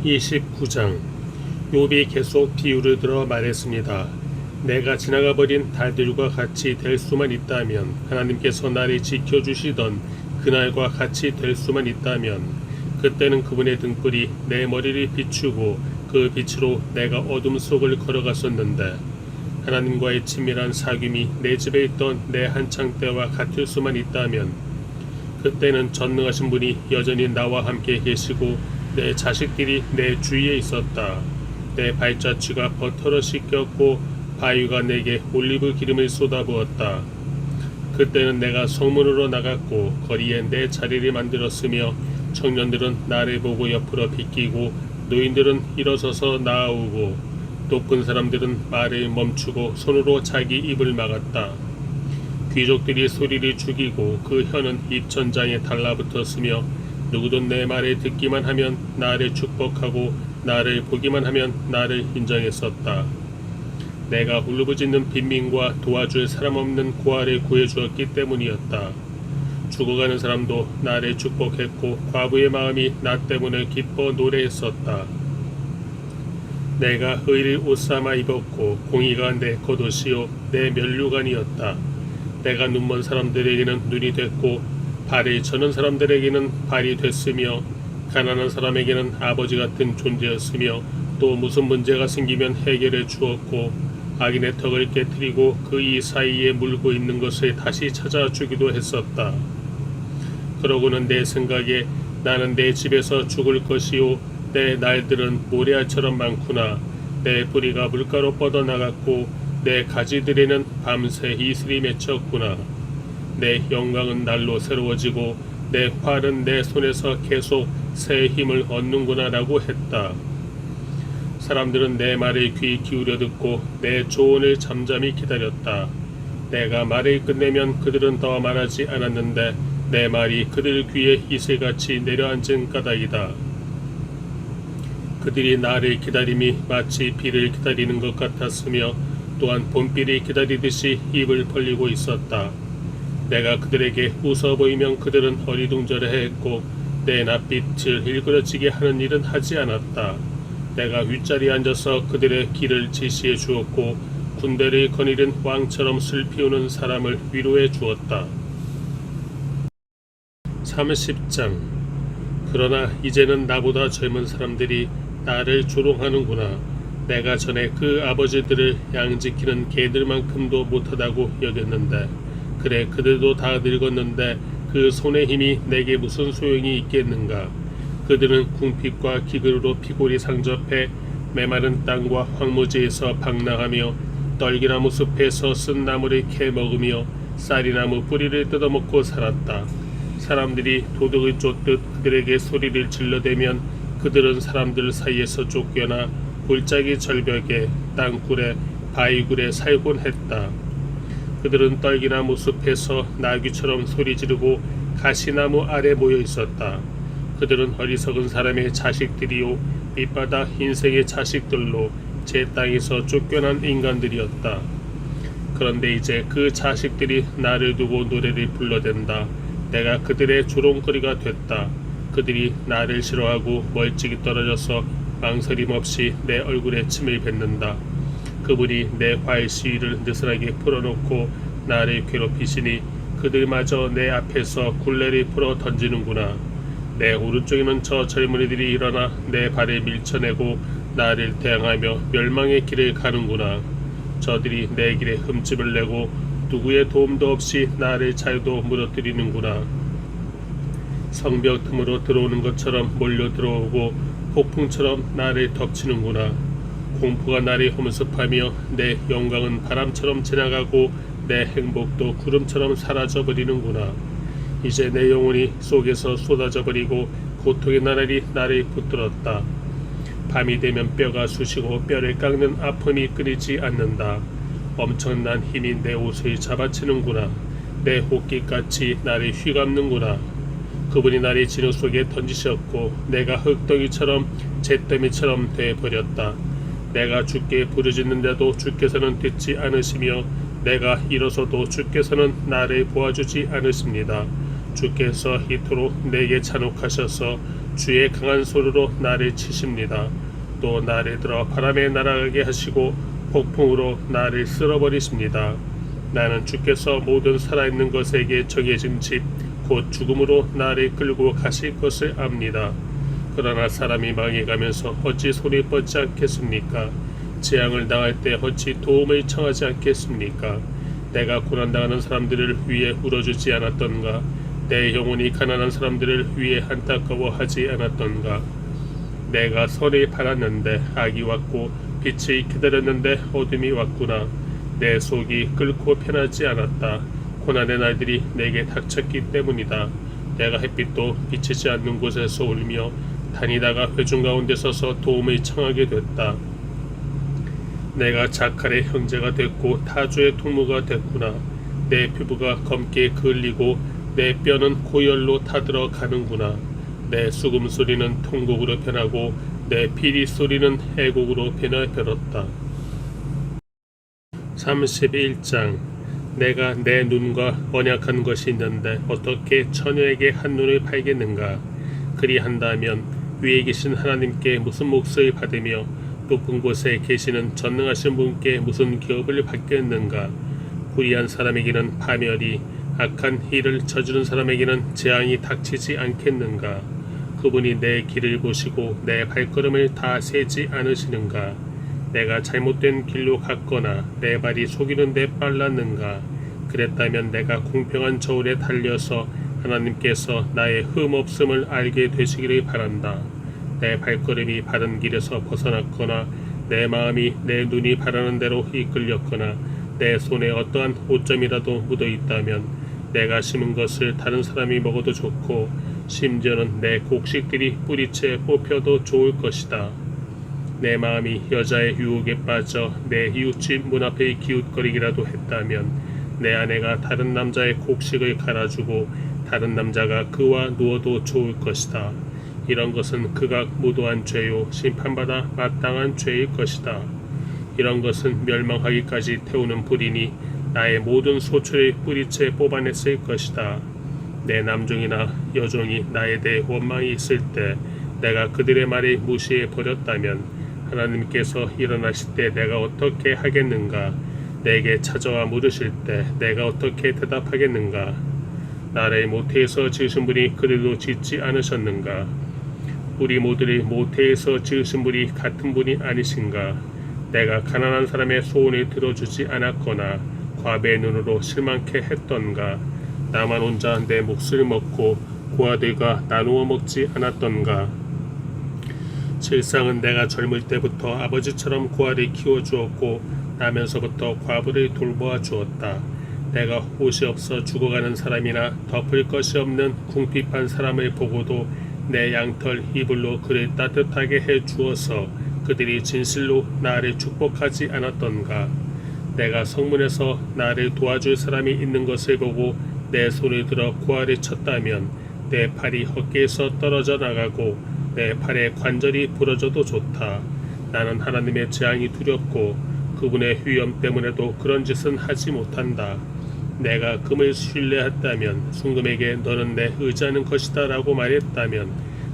29장. 욥이 계속 비유를 들어 말했습니다. 내가 지나가 버린 달들과 같이 될 수만 있다면, 하나님께서 나를 지켜주시던 그날과 같이 될 수만 있다면, 그때는 그분의 등불이 내 머리를 비추고 그 빛으로 내가 어둠 속을 걸어갔었는데, 하나님과의 친밀한 사귐이 내 집에 있던 내 한창 때와 같을 수만 있다면, 그때는 전능하신 분이 여전히 나와 함께 계시고 내 자식들이 내 주위에 있었다. 내 발자취가 버터로 씻겼고 바위가 내게 올리브 기름을 쏟아부었다. 그때는 내가 성문으로 나갔고 거리에 내 자리를 만들었으며 청년들은 나를 보고 옆으로 비끼고 노인들은 일어서서 나아오고 높은 사람들은 말을 멈추고 손으로 자기 입을 막았다. 귀족들이 소리를 죽이고 그 혀는 입천장에 달라붙었으며 누구든 내 말을 듣기만 하면 나를 축복하고 나를 보기만 하면 나를 인정했었다. 내가 울부짖는 빈민과 도와줄 사람 없는 고아를 구해주었기 때문이었다. 죽어가는 사람도 나를 축복했고 과부의 마음이 나 때문에 기뻐 노래했었다. 내가 의를 옷삼아 입었고 공의가 내 겉옷이요 내 면류관이었다. 내가 눈먼 사람들에게는 눈이 됐고 발을 저는 사람들에게는 발이 됐으며 가난한 사람에게는 아버지 같은 존재였으며 또 무슨 문제가 생기면 해결해 주었고 악인의 턱을 깨뜨리고 그 이 사이에 물고 있는 것을 다시 찾아주기도 했었다. 그러고는 내 생각에 나는 내 집에서 죽을 것이요 내 날들은 모래알처럼 많구나. 내 뿌리가 물가로 뻗어나갔고 내 가지들에는 밤새 이슬이 맺혔구나. 내 영광은 날로 새로워지고 내 활은 내 손에서 계속 새 힘을 얻는구나 라고 했다. 사람들은 내 말을 귀 기울여 듣고 내 조언을 잠잠히 기다렸다. 내가 말을 끝내면 그들은 더 말하지 않았는데 내 말이 그들 귀에 이슬같이 내려앉은 까닭이다. 그들이 나를 기다림이 마치 비를 기다리는 것 같았으며 또한 봄비를 기다리듯이 입을 벌리고 있었다. 내가 그들에게 웃어 보이면 그들은 어리둥절해했고 내 낯빛을 일그러지게 하는 일은 하지 않았다. 내가 윗자리에 앉아서 그들의 길을 지시해 주었고 군대를 거느린 왕처럼 슬피우는 사람을 위로해 주었다. 30장. 그러나 이제는 나보다 젊은 사람들이 나를 조롱하는구나. 내가 전에 그 아버지들을 양 지키는 개들만큼도 못하다고 여겼는데 그래 그들도 다 늙었는데 그 손의 힘이 내게 무슨 소용이 있겠는가. 그들은 궁핍과 기근으로 피골이 상접해 메마른 땅과 황무지에서 방랑하며 떨기나무 숲에서 쓴 나무를 캐 먹으며 쌀이나무 뿌리를 뜯어먹고 살았다. 사람들이 도둑을 쫓듯 그들에게 소리를 질러대면 그들은 사람들 사이에서 쫓겨나 골짜기 절벽에 땅굴에 바위굴에 살곤 했다. 그들은 떨기나무 숲에서 나귀처럼 소리 지르고 가시나무 아래 모여 있었다. 그들은 어리석은 사람의 자식들이요 밑바닥 인생의 자식들로 제 땅에서 쫓겨난 인간들이었다. 그런데 이제 그 자식들이 나를 두고 노래를 불러댄다. 내가 그들의 조롱거리가 됐다. 그들이 나를 싫어하고 멀찍이 떨어져서 망설임 없이 내 얼굴에 침을 뱉는다. 그분이 내 화의 시위를 느슨하게 풀어놓고 나를 괴롭히시니 그들마저 내 앞에서 굴레를 풀어 던지는구나. 내 오른쪽에는 저 젊은이들이 일어나 내 발을 밀쳐내고 나를 대항하며 멸망의 길을 가는구나. 저들이 내 길에 흠집을 내고 누구의 도움도 없이 나를 잘도 무너뜨리는구나. 성벽 틈으로 들어오는 것처럼 몰려 들어오고 폭풍처럼 나를 덮치는구나. 공포가 나를 험습하며 내 영광은 바람처럼 지나가고 내 행복도 구름처럼 사라져버리는구나. 이제 내 영혼이 속에서 쏟아져버리고 고통의 나날이 나를 붙들었다. 밤이 되면 뼈가 쑤시고 뼈를 깎는 아픔이 끊이지 않는다. 엄청난 힘이 내 옷을 잡아치는구나. 내 호깃같이 나를 휘감는구나. 그분이 나를 진흙 속에 던지셨고 내가 흙덩이처럼 잿더미처럼 되어버렸다. 내가 주께 부르짖는데도 주께서는 듣지 않으시며 내가 일어서도 주께서는 나를 보아주지 않으십니다. 주께서 이토록 내게 잔혹하셔서 주의 강한 소리로 나를 치십니다. 또 나를 들어 바람에 날아가게 하시고 폭풍으로 나를 쓸어버리십니다. 나는 주께서 모든 살아있는 것에게 정해진 집 곧 죽음으로 나를 끌고 가실 것을 압니다. 그러나 사람이 망해가면서 어찌 손이 뻗지 않겠습니까? 재앙을 당할 때 어찌 도움을 청하지 않겠습니까? 내가 고난당하는 사람들을 위해 울어주지 않았던가? 내 영혼이 가난한 사람들을 위해 안타까워하지 않았던가? 내가 선을 바랐는데 악이 왔고 빛이 기다렸는데 어둠이 왔구나. 내 속이 끓고 편하지 않았다. 고난의 날들이 내게 닥쳤기 때문이다. 내가 햇빛도 비치지 않는 곳에서 울며 다니다가 회중 가운데 서서 도움을 청하게 됐다. 내가 자칼의 형제가 됐고 타주의 통무가 됐구나. 내 피부가 검게 그을리고 내 뼈는 고열로 타들어 가는구나. 내 수금 소리는 통곡으로 변하고 내 피리 소리는 애곡으로 변화되었다. 31장. 내가 내 눈과 언약한 것이 있는데 어떻게 처녀에게 한눈을 팔겠는가? 그리한다면 위에 계신 하나님께 무슨 몫을 받으며 높은 곳에 계시는 전능하신 분께 무슨 기업을 받겠는가? 불의한 사람에게는 파멸이, 악한 일을 저지른 사람에게는 재앙이 닥치지 않겠는가? 그분이 내 길을 보시고 내 발걸음을 다 세지 않으시는가? 내가 잘못된 길로 갔거나 내 발이 속이는 데 빨랐는가? 그랬다면 내가 공평한 저울에 달려서 하나님께서 나의 흠없음을 알게 되시기를 바란다. 내 발걸음이 바른 길에서 벗어났거나 내 마음이 내 눈이 바라는 대로 이끌렸거나 내 손에 어떠한 오점이라도 묻어 있다면 내가 심은 것을 다른 사람이 먹어도 좋고 심지어는 내 곡식들이 뿌리채 뽑혀도 좋을 것이다. 내 마음이 여자의 유혹에 빠져 내 이웃집 문 앞에 기웃거리기라도 했다면 내 아내가 다른 남자의 곡식을 갈아주고 다른 남자가 그와 누워도 좋을 것이다. 이런 것은 극악 무도한 죄요 심판받아 마땅한 죄일 것이다. 이런 것은 멸망하기까지 태우는 불이니 나의 모든 소출을 뿌리채 뽑아냈을 것이다. 내 남종이나 여종이 나에 대해 원망이 있을 때 내가 그들의 말을 무시해 버렸다면 하나님께서 일어나실 때 내가 어떻게 하겠는가? 내게 찾아와 물으실 때 내가 어떻게 대답하겠는가? 나를 모태에서 지으신 분이 그들도 짓지 않으셨는가? 우리 모두를 모태에서 지으신 분이 같은 분이 아니신가? 내가 가난한 사람의 소원을 들어주지 않았거나 과부의 눈으로 실망케 했던가? 나만 혼자 내 몫을 먹고 고아들과 나누어 먹지 않았던가? 실상은 내가 젊을 때부터 아버지처럼 고아를 키워주었고 나면서부터 과부를 돌보아 주었다. 내가 옷이 없어 죽어가는 사람이나 덮을 것이 없는 궁핍한 사람을 보고도 내 양털 이불로 그를 따뜻하게 해 주어서 그들이 진실로 나를 축복하지 않았던가? 내가 성문에서 나를 도와줄 사람이 있는 것을 보고 내 손을 들어 고아를 쳤다면 내 팔이 어깨에서 떨어져 나가고 내 팔의 관절이 부러져도 좋다. 나는 하나님의 재앙이 두렵고 그분의 위엄 때문에도 그런 짓은 하지 못한다. 내가 금을 신뢰했다면 순금에게 너는 내 의지하는 것이다 라고 말했다면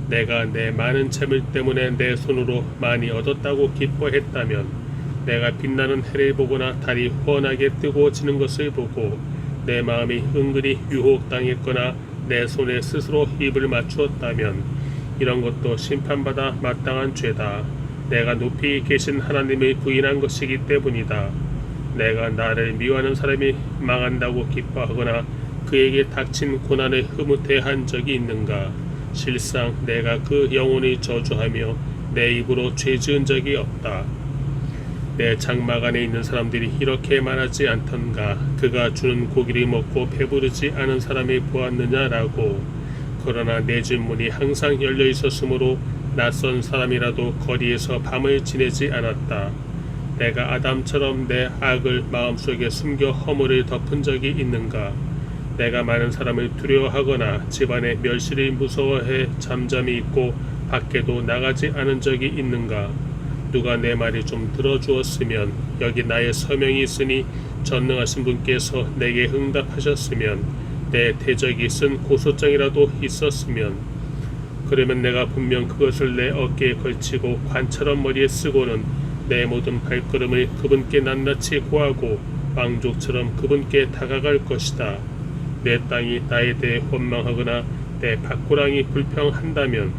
내가 내 많은 재물 때문에 내 손으로 많이 얻었다고 기뻐했다면 내가 빛나는 해를 보거나 달이 훤하게 뜨거워지는 것을 보고 내 마음이 은근히 유혹당했거나 내 손에 스스로 입을 맞추었다면 이런 것도 심판받아 마땅한 죄다. 내가 높이 계신 하나님을 부인한 것이기 때문이다. 내가 나를 미워하는 사람이 망한다고 기뻐하거나 그에게 닥친 고난을 흐뭇해한 적이 있는가? 실상 내가 그 영혼을 저주하며 내 입으로 죄 지은 적이 없다. 내 장막 안에 있는 사람들이 이렇게 말하지 않던가? 그가 주는 고기를 먹고 배부르지 않은 사람을 보았느냐라고. 그러나 내 집 문이 항상 열려 있었으므로 낯선 사람이라도 거리에서 밤을 지내지 않았다. 내가 아담처럼 내 악을 마음속에 숨겨 허물을 덮은 적이 있는가? 내가 많은 사람을 두려워하거나 집안의 멸시를 무서워해 잠잠히 있고 밖에도 나가지 않은 적이 있는가? 누가 내 말이 좀 들어주었으면 여기 나의 서명이 있으니 전능하신 분께서 내게 응답하셨으면 내 대적이 쓴 고소장이라도 있었으면 그러면 내가 분명 그것을 내 어깨에 걸치고 관처럼 머리에 쓰고는 내 모든 발걸음을 그분께 낱낱이 고하고 왕족처럼 그분께 다가갈 것이다. 내 땅이 나에 대해 원망하거나 내 밭고랑이 불평한다면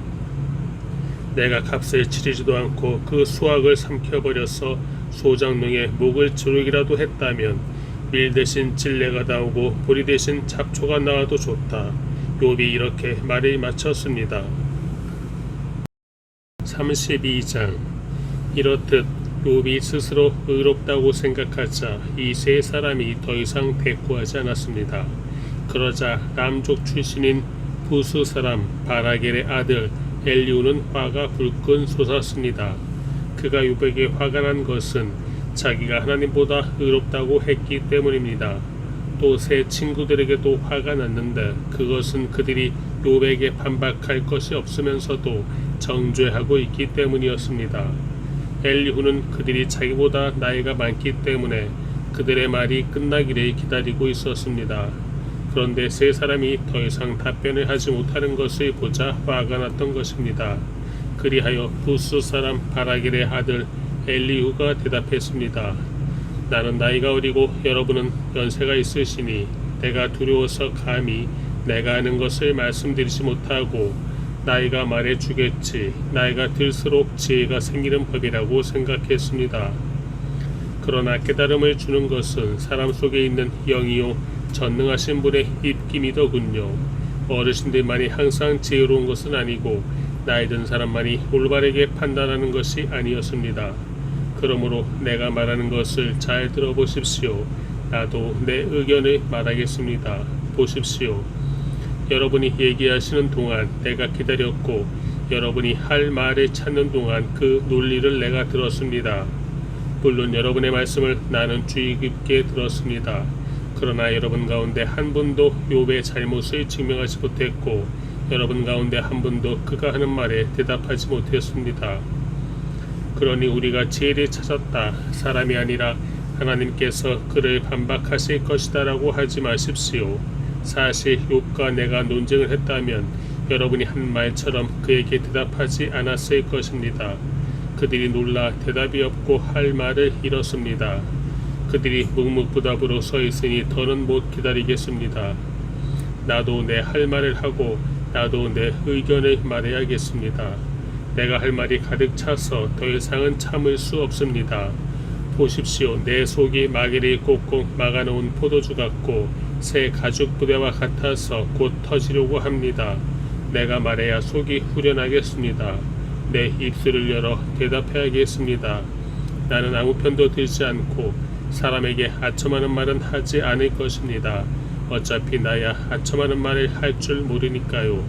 내가 값을 치르지도 않고 그 수확을 삼켜버려서 소장농의 목을 조르기라도 했다면 밀 대신 찔레가 나오고 보리 대신 잡초가 나와도 좋다. 욥이 이렇게 말을 마쳤습니다. 32장. 이렇듯 욥이 스스로 의롭다고 생각하자 이 세 사람이 더 이상 대꾸하지 않았습니다. 그러자 람족 출신인 부스 사람 바라겔의 아들 엘리후는 화가 불끈 솟았습니다. 그가 욥에게 화가 난 것은 자기가 하나님보다 의롭다고 했기 때문입니다. 또 세 친구들에게도 화가 났는데 그것은 그들이 욥에게 반박할 것이 없으면서도 정죄하고 있기 때문이었습니다. 엘리후는 그들이 자기보다 나이가 많기 때문에 그들의 말이 끝나기를 기다리고 있었습니다. 그런데 세 사람이 더 이상 답변을 하지 못하는 것을 보자 화가 났던 것입니다. 그리하여 부스 사람 바라겔의 아들 엘리후가 대답했습니다. 나는 나이가 어리고 여러분은 연세가 있으시니 내가 두려워서 감히 내가 아는 것을 말씀드리지 못하고 나이가 말해주겠지 나이가 들수록 지혜가 생기는 법이라고 생각했습니다. 그러나 깨달음을 주는 것은 사람 속에 있는 영이요 전능하신 분의 입김이더군요. 어르신들만이 항상 지혜로운 것은 아니고 나이 든 사람만이 올바르게 판단하는 것이 아니었습니다. 그러므로 내가 말하는 것을 잘 들어보십시오. 나도 내 의견을 말하겠습니다. 보십시오. 여러분이 얘기하시는 동안 내가 기다렸고 여러분이 할 말을 찾는 동안 그 논리를 내가 들었습니다. 물론 여러분의 말씀을 나는 주의 깊게 들었습니다. 그러나 여러분 가운데 한 분도 욥의 잘못을 증명하지 못했고 여러분 가운데 한 분도 그가 하는 말에 대답하지 못했습니다. 그러니 우리가 지혜를 찾았다. 사람이 아니라 하나님께서 그를 반박하실 것이다 라고 하지 마십시오. 사실 욥과 내가 논쟁을 했다면 여러분이 한 말처럼 그에게 대답하지 않았을 것입니다. 그들이 놀라 대답이 없고 할 말을 잃었습니다. 그들이 묵묵부답으로 서 있으니 더는 못 기다리겠습니다. 나도 내 할 말을 하고 나도 내 의견을 말해야겠습니다. 내가 할 말이 가득 차서 더 이상은 참을 수 없습니다. 보십시오. 내 속이 마개를 꼭꼭 막아놓은 포도주 같고 새 가죽 부대와 같아서 곧 터지려고 합니다. 내가 말해야 속이 후련하겠습니다. 내 입술을 열어 대답해야겠습니다. 나는 아무 편도 들지 않고 사람에게 아첨하는 말은 하지 않을 것입니다. 어차피 나야 아첨하는 말을 할 줄 모르니까요.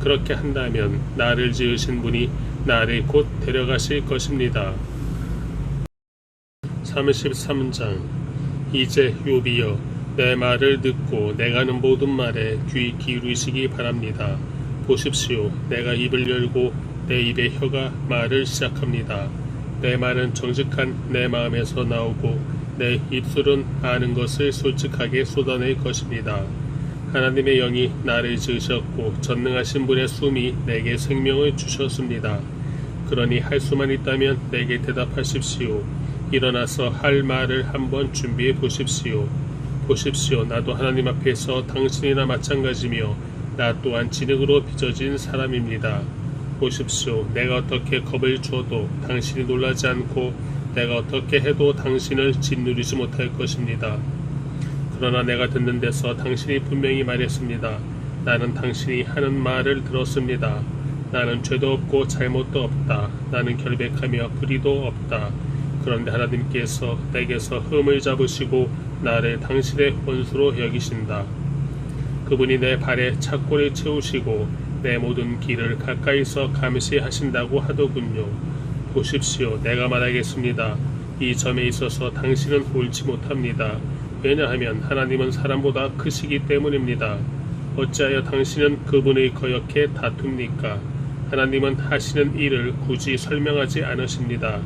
그렇게 한다면 나를 지으신 분이 나를 곧 데려가실 것입니다. 33장. 이제 욥이여 내 말을 듣고 내가 하는 모든 말에 귀 기울이시기 바랍니다. 보십시오. 내가 입을 열고 내 입의 혀가 말을 시작합니다. 내 말은 정직한 내 마음에서 나오고 내 입술은 아는 것을 솔직하게 쏟아낼 것입니다. 하나님의 영이 나를 지으셨고 전능하신 분의 숨이 내게 생명을 주셨습니다. 그러니 할 수만 있다면 내게 대답하십시오. 일어나서 할 말을 한번 준비해 보십시오. 보십시오. 나도 하나님 앞에서 당신이나 마찬가지며 나 또한 진흙으로 빚어진 사람입니다. 보십시오. 내가 어떻게 겁을 줘도 당신이 놀라지 않고 내가 어떻게 해도 당신을 짓누르지 못할 것입니다. 그러나 내가 듣는 데서 당신이 분명히 말했습니다. 나는 당신이 하는 말을 들었습니다. 나는 죄도 없고 잘못도 없다. 나는 결백하며 불의도 없다. 그런데 하나님께서 내게서 흠을 잡으시고 나를 당신의 원수로 여기신다. 그분이 내 발에 착고를 채우시고 내 모든 길을 가까이서 감시하신다고 하더군요. 보십시오. 내가 말하겠습니다. 이 점에 있어서 당신은 옳지 못합니다. 왜냐하면 하나님은 사람보다 크시기 때문입니다. 어찌하여 당신은 그분의 거역해 다툽니까? 하나님은 하시는 일을 굳이 설명하지 않으십니다.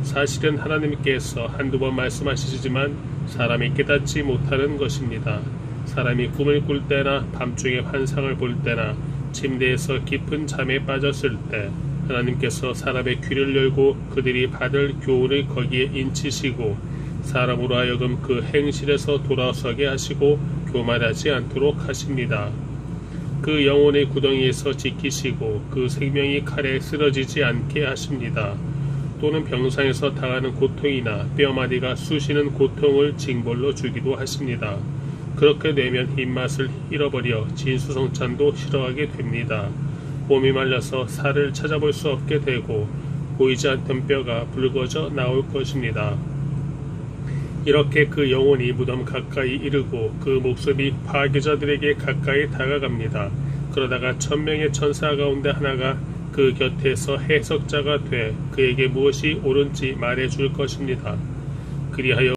사실은 하나님께서 한두 번 말씀하시지만 사람이 깨닫지 못하는 것입니다. 사람이 꿈을 꿀 때나 밤중에 환상을 볼 때나 침대에서 깊은 잠에 빠졌을 때 하나님께서 사람의 귀를 열고 그들이 받을 교훈을 거기에 인치시고 사람으로 하여금 그 행실에서 돌아서게 하시고 교만하지 않도록 하십니다. 그 영혼의 구덩이에서 지키시고 그 생명이 칼에 쓰러지지 않게 하십니다. 또는 병상에서 당하는 고통이나 뼈마디가 쑤시는 고통을 징벌로 주기도 하십니다. 그렇게 되면 입맛을 잃어버려 진수성찬도 싫어하게 됩니다. 몸이 말라서 살을 찾아볼 수 없게 되고 보이지 않던 뼈가 붉어져 나올 것입니다. 이렇게 그 영혼이 무덤 가까이 이르고 그 목숨이 파괴자들에게 가까이 다가갑니다. 그러다가 1000명의 천사 가운데 하나가 그 곁에서 해석자가 돼 그에게 무엇이 옳은지 말해줄 것입니다. 그리하여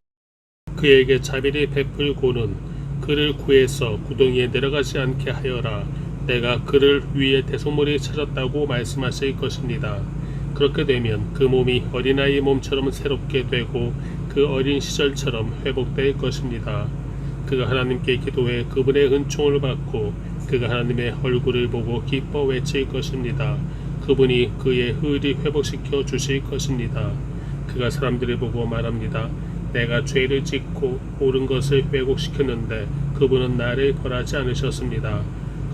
그에게 자비를 베풀고는 그를 구해서 구덩이에 내려가지 않게 하여라. 내가 그를 위해 대속물이 찾았다고 말씀하실 것입니다. 그렇게 되면 그 몸이 어린아이 몸처럼 새롭게 되고 그 어린 시절처럼 회복될 것입니다. 그가 하나님께 기도해 그분의 은총을 받고 그가 하나님의 얼굴을 보고 기뻐 외칠 것입니다. 그분이 그의 의를 회복시켜 주실 것입니다. 그가 사람들을 보고 말합니다. 내가 죄를 짓고 옳은 것을 왜곡시켰는데 그분은 나를 벌하지 않으셨습니다.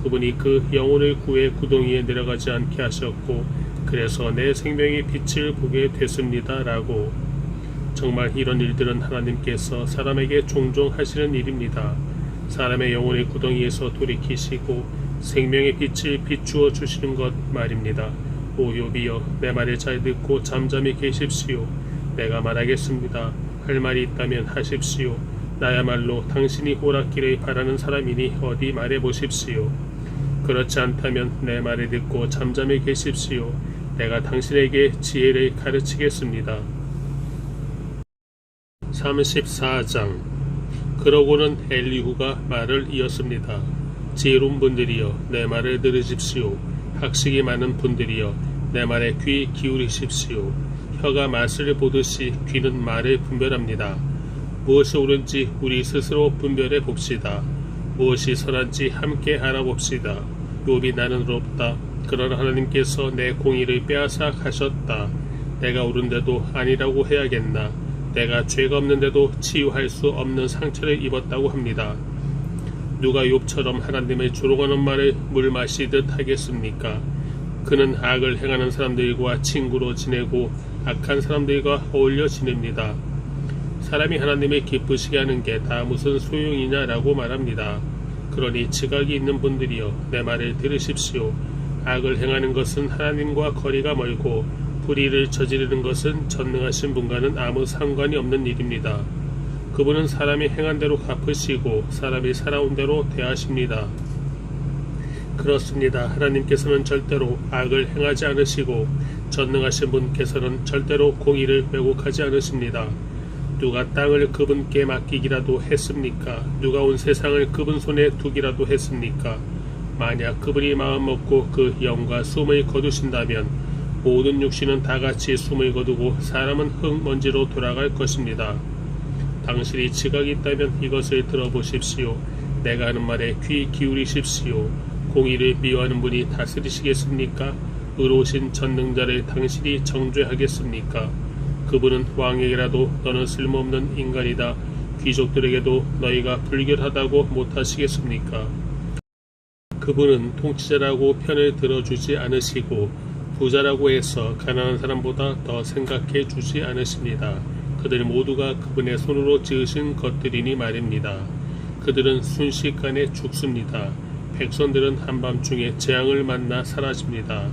그분이 그 영혼을 구해 구덩이에 내려가지 않게 하셨고 그래서 내 생명의 빛을 보게 됐습니다. 라고. 정말 이런 일들은 하나님께서 사람에게 종종 하시는 일입니다. 사람의 영혼의 구덩이에서 돌이키시고 생명의 빛을 비추어 주시는 것 말입니다. 오 욥이여, 내 말을 잘 듣고 잠잠히 계십시오. 내가 말하겠습니다. 할 말이 있다면 하십시오. 나야말로 당신이 오락기를 바라는 사람이니 어디 말해보십시오. 그렇지 않다면 내 말을 듣고 잠잠히 계십시오. 내가 당신에게 지혜를 가르치겠습니다. 34장. 그러고는 엘리후가 말을 이었습니다. 지혜로운 분들이여, 내 말을 들으십시오. 학식이 많은 분들이여, 내 말에 귀 기울이십시오. 혀가 맛을 보듯이 귀는 말을 분별합니다. 무엇이 옳은지 우리 스스로 분별해 봅시다. 무엇이 선한지 함께 알아봅시다. 욥이 나는 의롭다. 그러나 하나님께서 내 공의를 빼앗아 가셨다. 내가 옳은데도 아니라고 해야겠나. 내가 죄가 없는데도 치유할 수 없는 상처를 입었다고 합니다. 누가 욥처럼 하나님을 조롱하는 말을 물 마시듯 하겠습니까? 그는 악을 행하는 사람들과 친구로 지내고 악한 사람들과 어울려 지냅니다. 사람이 하나님을 기쁘시게 하는 게 다 무슨 소용이냐라고 말합니다. 그러니 지각이 있는 분들이여, 내 말을 들으십시오. 악을 행하는 것은 하나님과 거리가 멀고 불의를 저지르는 것은 전능하신 분과는 아무 상관이 없는 일입니다. 그분은 사람이 행한 대로 갚으시고 사람이 살아온 대로 대하십니다. 그렇습니다. 하나님께서는 절대로 악을 행하지 않으시고 전능하신 분께서는 절대로 공의를 왜곡하지 않으십니다. 누가 땅을 그분께 맡기기라도 했습니까? 누가 온 세상을 그분 손에 두기라도 했습니까? 만약 그분이 마음먹고 그 영과 숨을 거두신다면 모든 육신은 다같이 숨을 거두고 사람은 흙먼지로 돌아갈 것입니다. 당신이 지각이 있다면 이것을 들어보십시오. 내가 하는 말에 귀 기울이십시오. 공의를 미워하는 분이 다스리시겠습니까? 의로우신 전능자를 당신이 정죄하겠습니까? 그분은 왕에게라도 너는 쓸모없는 인간이다. 귀족들에게도 너희가 불결하다고 못하시겠습니까? 그분은 통치자라고 편을 들어주지 않으시고 부자라고 해서 가난한 사람보다 더 생각해 주지 않으십니다. 그들 모두가 그분의 손으로 지으신 것들이니 말입니다. 그들은 순식간에 죽습니다. 백성들은 한밤중에 재앙을 만나 사라집니다.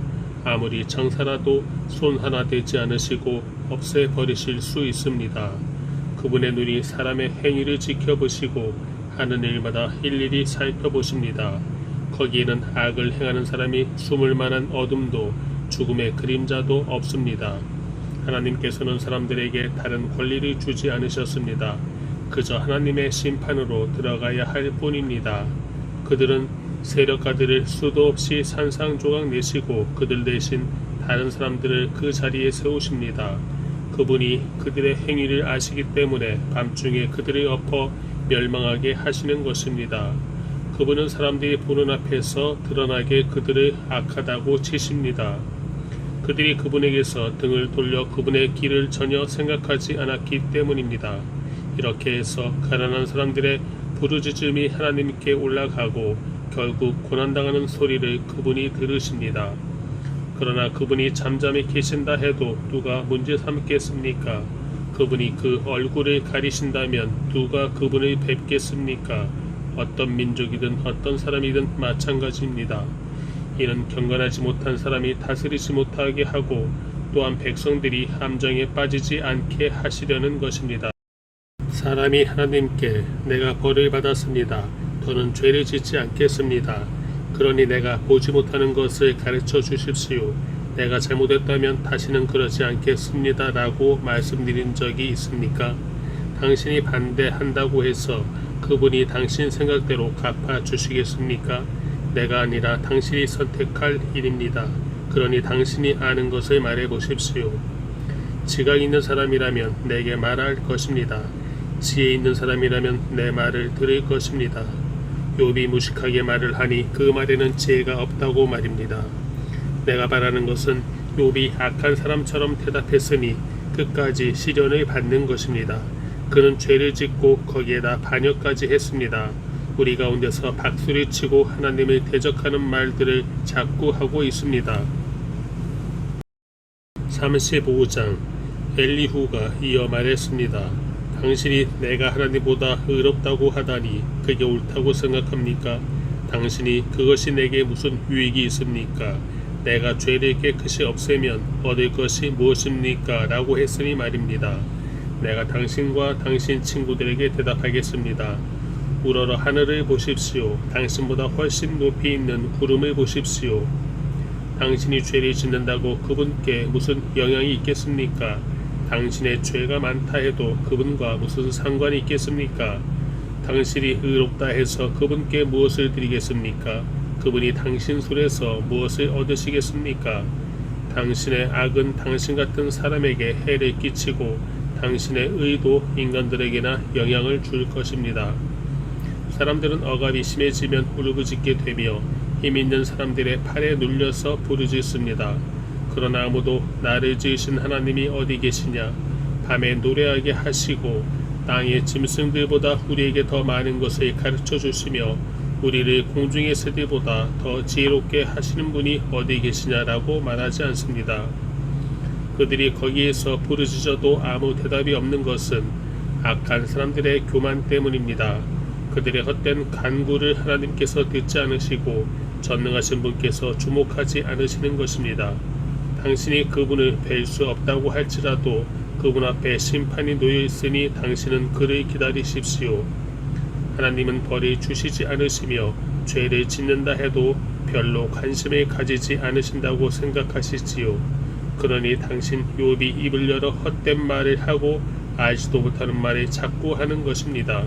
아무리 장사라도 손 하나 대지 않으시고 없애버리실 수 있습니다. 그분의 눈이 사람의 행위를 지켜보시고 하는 일마다 일일이 살펴보십니다. 거기에는 악을 행하는 사람이 숨을 만한 어둠도 죽음의 그림자도 없습니다. 하나님께서는 사람들에게 다른 권리를 주지 않으셨습니다. 그저 하나님의 심판으로 들어가야 할 뿐입니다. 그들은 세력가들을 수도 없이 산상조각 내시고 그들 대신 다른 사람들을 그 자리에 세우십니다. 그분이 그들의 행위를 아시기 때문에 밤중에 그들을 엎어 멸망하게 하시는 것입니다. 그분은 사람들이 보는 앞에서 드러나게 그들을 악하다고 치십니다. 그들이 그분에게서 등을 돌려 그분의 길을 전혀 생각하지 않았기 때문입니다. 이렇게 해서 가난한 사람들의 부르짖음이 하나님께 올라가고 결국 고난당하는 소리를 그분이 들으십니다. 그러나 그분이 잠잠히 계신다 해도 누가 문제 삼겠습니까? 그분이 그 얼굴을 가리신다면 누가 그분을 뵙겠습니까? 어떤 민족이든 어떤 사람이든 마찬가지입니다. 이는 경건하지 못한 사람이 다스리지 못하게 하고 또한 백성들이 함정에 빠지지 않게 하시려는 것입니다. 사람이 하나님께 내가 벌을 받았습니다. 더는 죄를 짓지 않겠습니다. 그러니 내가 보지 못하는 것을 가르쳐 주십시오. 내가 잘못했다면 다시는 그러지 않겠습니다. 라고 말씀드린 적이 있습니까? 당신이 반대한다고 해서 그분이 당신 생각대로 갚아 주시겠습니까? 내가 아니라 당신이 선택할 일입니다. 그러니 당신이 아는 것을 말해 보십시오. 지각 있는 사람이라면 내게 말할 것입니다. 지혜 있는 사람이라면 내 말을 들을 것입니다. 욥이 무식하게 말을 하니 그 말에는 지혜가 없다고 말입니다. 내가 바라는 것은 욥이 악한 사람처럼 대답했으니 끝까지 시련을 받는 것입니다. 그는 죄를 짓고 거기에다 반역까지 했습니다. 우리 가운데서 박수를 치고 하나님을 대적하는 말들을 자꾸 하고 있습니다. 35장 엘리후가 이어 말했습니다. 당신이 내가 하나님보다 의롭다고 하다니 그게 옳다고 생각합니까? 당신이 그것이 내게 무슨 유익이 있습니까? 내가 죄를 깨끗이 없애면 얻을 것이 무엇입니까? 라고 했으니 말입니다. 내가 당신과 당신 친구들에게 대답하겠습니다. 우러러 하늘을 보십시오. 당신보다 훨씬 높이 있는 구름을 보십시오. 당신이 죄를 짓는다고 그분께 무슨 영향이 있겠습니까? 당신의 죄가 많다 해도 그분과 무슨 상관이 있겠습니까? 당신이 의롭다 해서 그분께 무엇을 드리겠습니까? 그분이 당신 손에서 무엇을 얻으시겠습니까? 당신의 악은 당신 같은 사람에게 해를 끼치고 당신의 의도 인간들에게나 영향을 줄 것입니다. 사람들은 억압이 심해지면 울부짖게 되며 힘있는 사람들의 팔에 눌려서 부르짖습니다. 그러나 아무도 나를 지으신 하나님이 어디 계시냐? 밤에 노래하게 하시고 땅의 짐승들보다 우리에게 더 많은 것을 가르쳐 주시며 우리를 공중의 새들보다 더 지혜롭게 하시는 분이 어디 계시냐라고 말하지 않습니다. 그들이 거기에서 부르짖어도 아무 대답이 없는 것은 악한 사람들의 교만 때문입니다. 그들의 헛된 간구를 하나님께서 듣지 않으시고 전능하신 분께서 주목하지 않으시는 것입니다. 당신이 그분을 뵐 수 없다고 할지라도 그분 앞에 심판이 놓여 있으니 당신은 그를 기다리십시오. 하나님은 벌을 주시지 않으시며 죄를 짓는다 해도 별로 관심을 가지지 않으신다고 생각하시지요. 그러니 당신 욥이 입을 열어 헛된 말을 하고 알지도 못하는 말을 자꾸 하는 것입니다.